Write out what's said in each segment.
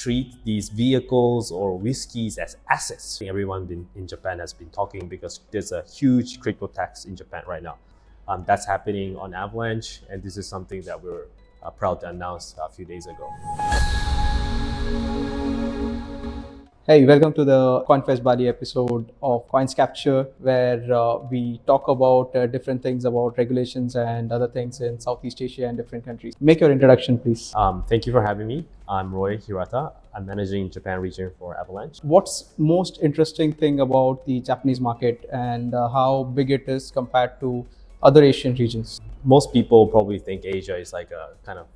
treat these vehicles or whiskeys as assets. Everyone in Japan has been talking because there's a huge crypto tax in Japan right now. That's happening on Avalanche, and this is something that we're proud to announce a few days ago. Hey, welcome to the CoinFest Bali episode of Coins Capture, where we talk about different things about regulations and other things in Southeast Asia and different countries. Make your introduction, please. Thank you for having me. I'm Roi Hirata. I'm managing Japan region for Avalanche. What's most interesting thing about the Japanese market and how big it is compared to other Asian regions? Most people probably think Asia is like a kind of,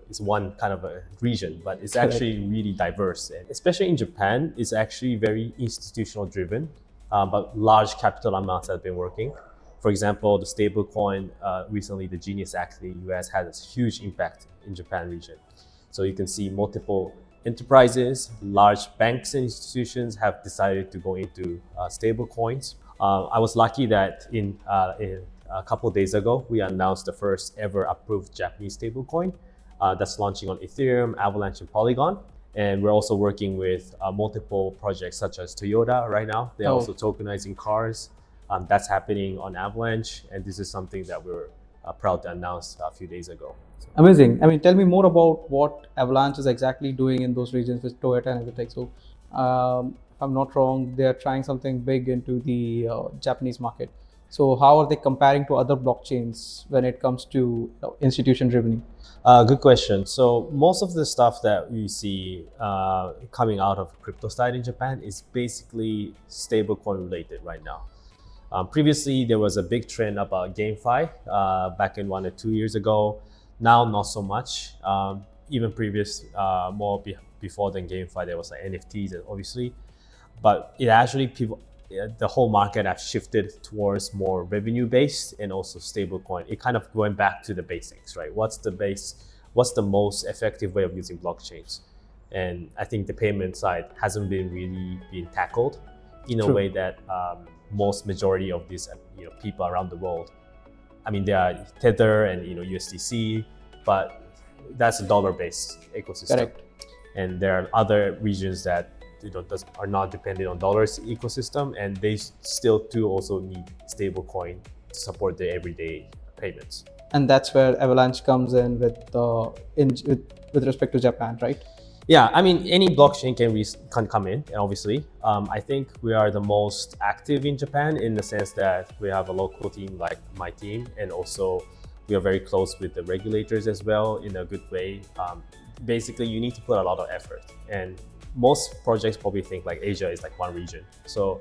it's one kind of a region, but it's actually really diverse. And especially in Japan, it's actually very institutional driven, but large capital amounts have been working. For example, the stablecoin, recently the Genius Act in the US had a huge impact in Japan region. So you can see multiple enterprises, large banks and institutions have decided to go into stablecoins. I was lucky that in a couple of days ago, we announced the first ever approved Japanese stablecoin. That's launching on Ethereum, Avalanche, and Polygon. And we're also working with multiple projects such as Toyota right now. They're also tokenizing cars. That's happening on Avalanche. And this is something that we're proud to announce a few days ago. Amazing. I mean, tell me more about what Avalanche is exactly doing in those regions with Toyota and everything. So if I'm not wrong, they're trying something big into the Japanese market. So how are they comparing to other blockchains when it comes to institution revenue? Good question. So most of the stuff that we see coming out of crypto side in Japan is basically stablecoin related right now. Previously, there was a big trend about GameFi back in 1 or 2 years ago. Now, not so much. Even before than GameFi, there was like NFTs, obviously. But it actually the whole market has shifted towards more revenue-based and also stablecoin. It kind of going back to the basics, right? What's the most effective way of using blockchains? And I think the payment side hasn't been really being tackled in a way that most majority of these people around the world. I mean, there are Tether and USDC, but that's a dollar-based ecosystem. Correct. And there are other regions that are not dependent on dollars ecosystem, and they still do also need stablecoin to support their everyday payments. And that's where Avalanche comes in with respect to Japan, right? Yeah, I mean, any blockchain can come in, obviously. I think we are the most active in Japan in the sense that we have a local team like my team, and also we are very close with the regulators as well in a good way. Basically, you need to put a lot of effort, and most projects probably think like Asia is like one region. So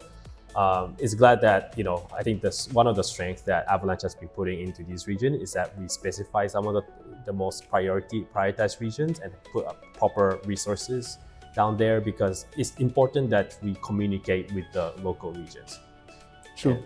it's glad that, I think that's one of the strengths that Avalanche has been putting into this region is that we specify some of the most prioritized regions and put up proper resources down there, because it's important that we communicate with the local regions. True.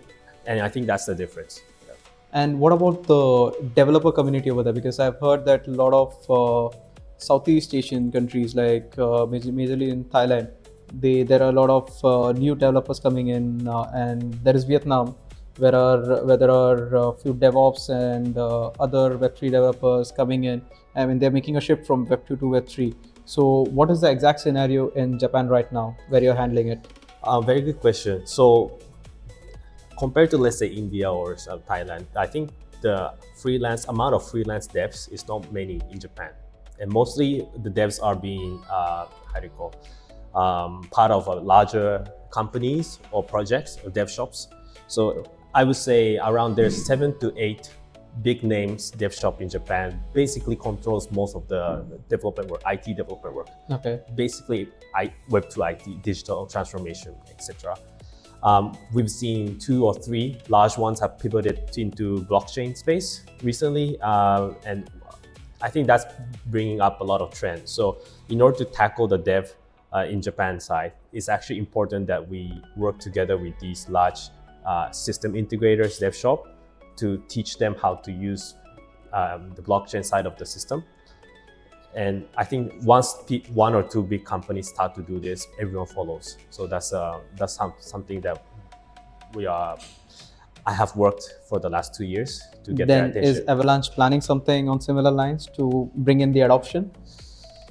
And I think that's the difference. Yeah. And what about the developer community over there? Because I've heard that a lot of Southeast Asian countries, like majorly in Thailand, there are a lot of new developers coming in, and there is Vietnam, where there are a few DevOps and other Web3 developers coming in. I mean, they're making a shift from Web2 to Web3. So what is the exact scenario in Japan right now where you're handling it? Very good question. So compared to, let's say, India or Thailand, I think the amount of freelance devs is not many in Japan. And mostly the devs are being, part of larger companies or projects or dev shops. So I would say around there's 7 to 8 big names dev shop in Japan, basically controls most of the development work, IT development work. Okay. Basically Web2 IT, digital transformation, etc. We've seen 2 or 3 large ones have pivoted into blockchain space recently, and I think that's bringing up a lot of trends. So in order to tackle the dev in Japan side, it's actually important that we work together with these large system integrators, dev shop, to teach them how to use the blockchain side of the system. And I think once 1 or 2 big companies start to do this, everyone follows. So that's something that I have worked for the last 2 years to get their attention. Is Avalanche planning something on similar lines to bring in the adoption?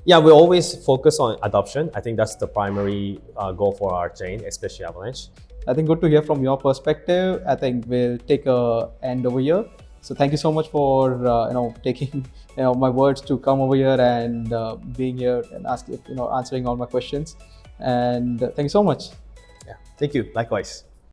Yeah, we always focus on adoption. I think that's the primary goal for our chain, especially Avalanche. I think good to hear from your perspective. I think we'll take a end over here. So thank you so much for taking my words to come over here and being here and answering all my questions. And thank you so much. Yeah, thank you. Likewise.